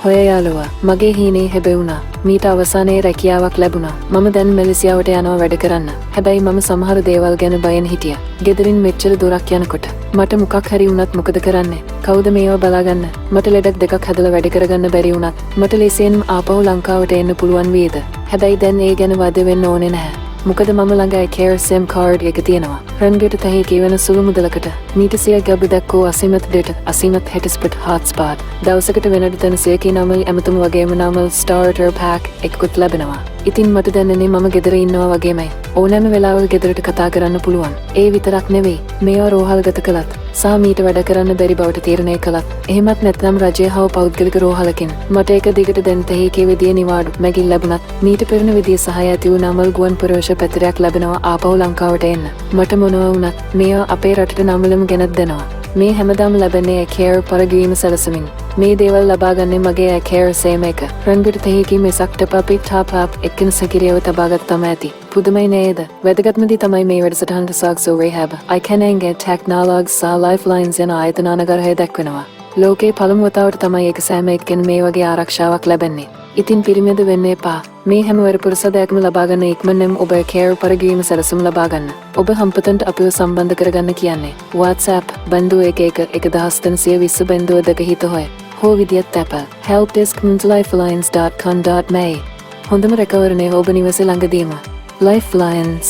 හොය යාළුවා, මගේ හීනේ හැබෙවුණා. මීට අවසානයේ රැකියාවක් ලැබුණා. මම දැන් මැලේසියාවට යනවා වැඩ කරන්න. හැබැයි මම සමහර දේවල් ගැන බයෙන් හිටියා. ගෙදරින් මෙච්චර දුරක් යනකොට මට මොකක් හරි වුණත් මොකද කරන්නේ? කවුද මේවා බලාගන්න? මට ලෙඩක් දෙකක් හදලා වැඩ කරගන්න බැරි වුණත් මට ලේසියෙන්ම ආපහු ලංකාවට එන්න පුළුවන් වේද? හැබැයි දැන් ඒ ගැන වද වෙන්න ඕනේ නැහැ. මොකද මම ළඟ iCare SIM card එක තියෙනවා. රන්ගෙට තහේ කියවන සුළු මුදලකට මීට 100 ගබ දක්වා අසීමිත data, අසීමිත hotspot hotspot. දවසකට වෙනද තන 100 ඇමතුම වගේම normal starter pack එකකුත් ලැබෙනවා. ඉතින් මට දැනෙන්නේ මම ගෙදර ඉන්නවා වගේමයි. ඕනෑම වෙලාවක ගෙදරට කතා කරන්න පුළුවන්. ඒ විතරක් නෙවෙයි, මේවා රෝහල්ගත කළත් සහ මීට වැඩ කරන්න බැරි බවට තීරණය කළත් එහෙමත් නැත්නම් රජය හව පෞද්ගලික රෝහලකින් මට ඒක දිගට දැන් තහේ කියවෙදී නිවාඩු මැගින් ලැබුණත් මීට පෙරණ විදිය සහාය ඇති වූ නමල් ගුවන් ප්‍රවේශ පත්‍රයක් ලැබෙනවා ආපහු ලංකාවට එන්න. මට මොනවා වුණත් මේවා අපේ රටට නමලම ගෙනත් දෙනවා. මේ හැමදාම ලැබෙන්නේ iCare පරගීම සැලසමින්. මේ දේවල් ලබාගන්නේ මගේ iCare SIM එක. රන්ගට තෙහිකී මෙසක් ටපපි ටාප් එක්කෙන සැකිරියව තබාගත් තම ඇති. පුදුමයි නේද? වැදගත්මදි තමයි මේ වැඩසටහනට සාක්ෂෝ රේහබ. iCanenge ටෙක්නොලොජ්ස් සහ ලයිෆ්ලයින්ස් යන ආයතන අනගරහය දක්වනවා. ලෝකේ පළමු වතාවට තමයි එක සෑම එක්කෙන මේ වගේ ආරක්ෂාවක් ලැබෙන්නේ. ඉතින් පිරිමිද වෙන්න එපා. මේ හැමවර පුරසදයක්ම ලබාගන්න ඉක්මනටම ඔබ iCare පරගීම සැලසුම් ලබාගන්න. ඔබ හම්පතන්ට අපිව සම්බන්ධ කරගන්න කියන්නේ WhatsApp 011120 හොය. හෝ විදියත් Apple helpdesk.lifelines.com.my. හොඳම රැකවරණය ඔබ නිවසේ ළඟදීම. Lifelines